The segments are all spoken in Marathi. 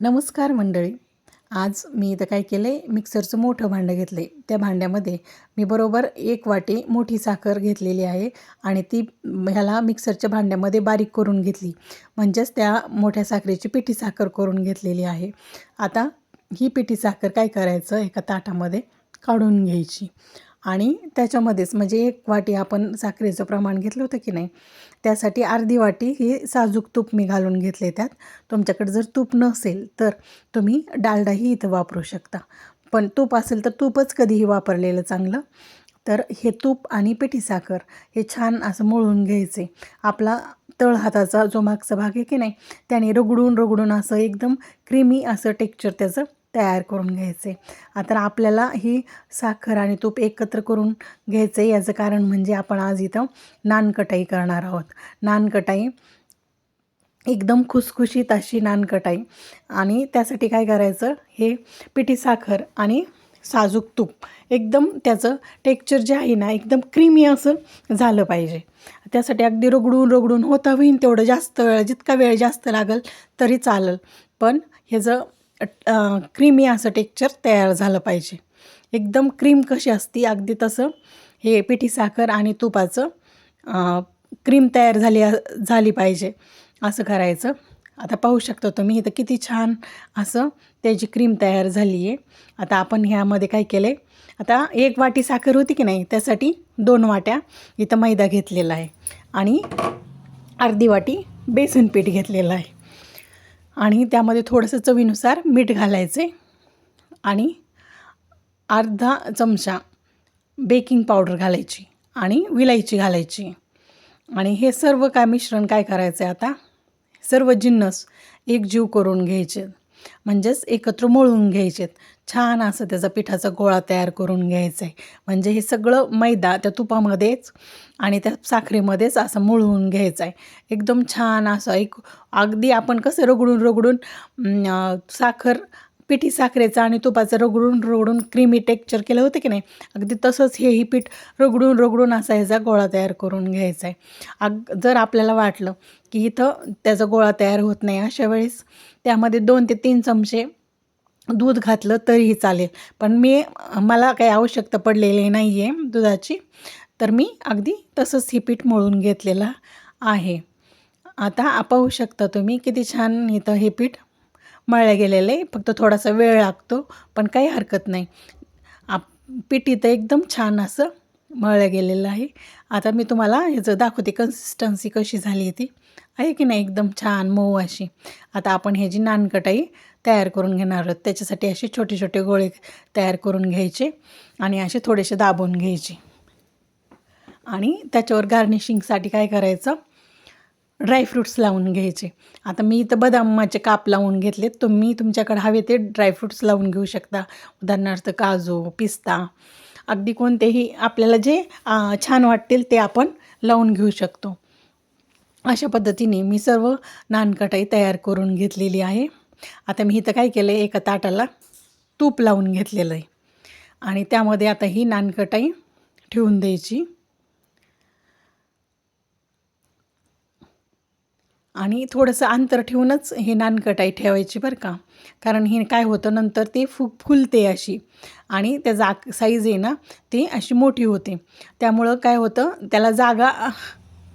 नमस्कार मंडळी. आज मी इथं काय केलं आहे, मिक्सरचं मोठं भांडं घेतलं आहे. त्या भांड्यामध्ये मी बरोबर 1 वाटी मोठी साखर घेतलेली आहे आणि ती ह्याला मिक्सरच्या भांड्यामध्ये बारीक करून घेतली. म्हणजेच त्या मोठ्या साखरेची पिठी साखर करून घेतलेली आहे. आता ही पिठी साखर काय करायचं, एका ताटामध्ये काढून घ्यायची आणि त्याच्यामध्येच म्हणजे 1 वाटी आपण साखरेचं प्रमाण घेतलं होतं की नाही, त्यासाठी अर्धी वाटी हे साजूक तूप मी घालून घेतले त्यात. तुमच्याकडे जर तूप नसेल तर तुम्ही डालडाही इथं वापरू शकता, पण तूप असेल तर तूपच कधीही वापरलेलं चांगलं. तर हे तूप आणि पिठी साखर हे छान असं मळून घ्यायचे. आपला तळहाताचा जो मागचा भाग आहे की नाही, त्याने रगडून रगडून असं एकदम क्रीमी असं टेक्स्चर त्याचं तयार करून घ्यायचे. आता आपल्याला ही साखर आणि तूप एकत्र करून घ्यायचं आहे. याचं कारण म्हणजे आपण आज इथं नानकटाई करणार आहोत. नानकटाई एकदम खुसखुशीत अशी नानकटाई. आणि त्यासाठी काय करायचं, हे पिठी साखर आणि साजूक तूप एकदम त्याचं टेक्स्चर जे आहे ना, एकदम क्रीमी असं झालं पाहिजे. त्यासाठी अगदी रगडून रगडून होता होईन तेवढं जास्त वेळ, जितका वेळ जास्त लागेल तरी चालेल, पण ह्याचं क्रीमी असं टेक्स्चर तयार झालं पाहिजे. एकदम क्रीम कशी असती अगदी तसं हे पिठी साखर आणि तुपाचं क्रीम तयार झाली पाहिजे असं करायचं. आता पाहू शकता तुम्ही इथं किती छान असं त्याची क्रीम तयार झाली आहे. आता आपण ह्यामध्ये काय केलं आहे, आता 1 वाटी साखर होती की नाही, त्यासाठी 2 वाट्या इथं मैदा घेतलेला आहे आणि अर्धी वाटी बेसन पीठ घेतलेलं आहे आणि त्यामध्ये थोडंसं चवीनुसार मीठ घालायचे आणि अर्धा चमचा बेकिंग पावडर घालायची आणि विलायची घालायची. आणि हे सर्व काय मिश्रण काय करायचं आहे, आता सर्व जिन्नस एकजीव करून घ्यायचे, म्हणजेच एकत्र मळून घ्यायचेत. छान असं त्याचा पिठाचा गोळा तयार करून घ्यायचा आहे. म्हणजे हे सगळं मैदा त्या तुपामध्येच आणि त्या साखरेमध्येच असं मळून घ्यायचं आहे. एकदम छान असं अगदी आपण कसं रगडून रगडून पिठी साखरेचं आणि तुपाचं रगडून रगडून क्रीमी टेक्स्चर केलं होतं की नाही, अगदी तसंच हेही पीठ रगडून रगडून असा ह्याचा गोळा तयार करून घ्यायचा आहे. जर आपल्याला वाटलं की इथं त्याचा गोळा तयार होत नाही, अशा वेळेस त्यामध्ये 2 ते 3 चमचे दूध घातलं तरीही चालेल, पण मला काही आवश्यकता पडलेली नाही आहे दुधाची, तर मी अगदी तसंच हे पीठ मळून घेतलेलं आहे. आता पाहू शकता तुम्ही किती छान इथं हे पीठ मळलं गेलेलं आहे. फक्त थोडासा वेळ लागतो, पण काही हरकत नाही. पीठ इथं एकदम छान असं मळलं गेलेलं आहे. आता मी तुम्हाला ह्याचं दाखवते कन्सिस्टन्सी कशी झाली ती आहे की नाही, एकदम छान मऊ अशी. आता आपण ह्याची नानकटाई तयार करून घेणार आहोत. त्याच्यासाठी असे छोटे छोटे गोळे तयार करून घ्यायचे आणि असे थोडेसे दाबून घ्यायचे आणि त्याच्यावर गार्निशिंगसाठी काय करायचं, ड्रायफ्रूट्स लावून घ्यायचे. आता मी इथं बदामाचे काप लावून घेतलेत. तुम्ही तुमच्याकडे हवे ते ड्रायफ्रूट्स लावून घेऊ शकता. उदाहरणार्थ काजू, पिस्ता, अगदी कोणतेही आपल्याला जे छान वाटतील ते आपण लावून घेऊ शकतो. अशा पद्धतीने मी सर्व नानकटाई तयार करून घेतलेली आहे. आता मी इथं काय केलं आहे, एका ताटाला तूप लावून घेतलेलं आहे आणि त्यामध्ये आता ही नानकटाई ठेवून द्यायची आणि थोडंसं अंतर ठेवूनच ही नानकटाई ठेवायची बरं का. कारण हे काय होतं, नंतर ते फुलते अशी आणि त्या साईज आहे ना ती अशी मोठी होते. त्यामुळं काय होतं, त्याला जागा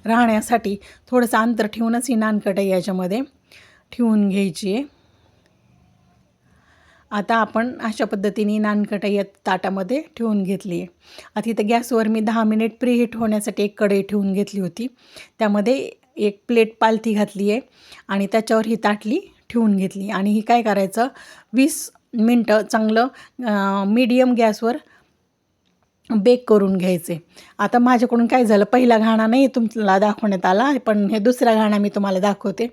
राहण्यासाठी थोडंसं अंतर ठेवूनच ही नानकटाई याच्यामध्ये ठेवून घ्यायची आहे. आता आपण अशा पद्धतीने नानकटाई या ताटामध्ये ठेवून घेतली आहे. आता इथं गॅसवर मी 10 मिनिट प्रीहीट होण्यासाठी एक कढई ठेवून घेतली होती. त्यामध्ये एक प्लेट पालथी घातली आहे आणि त्याच्यावर ही ताटली ठेवून घेतली आणि ही काय करायचं, 20 मिनटं चांगलं मीडियम गॅसवर बेक करून घ्यायचे. आता माझ्याकडून काय झालं, पहिला घाणा नाही तुम्हाला दाखवण्यात आला, पण हे दुसरा घाणा मी तुम्हाला दाखवते.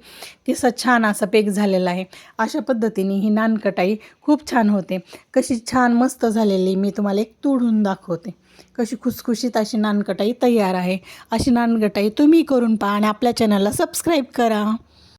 किस्सा छान असा बेक झालेला आहे. अशा पद्धतीने ही नानकटाई खूप छान होते. कशी छान मस्त झालेली मी तुम्हाला एक तोडून दाखवते. कशी खुसखुशीत अशी नानकटाई तयार आहे. अशी नानकटाई तुम्ही करून पहा आणि आपल्या चॅनलला सबस्क्राईब करा.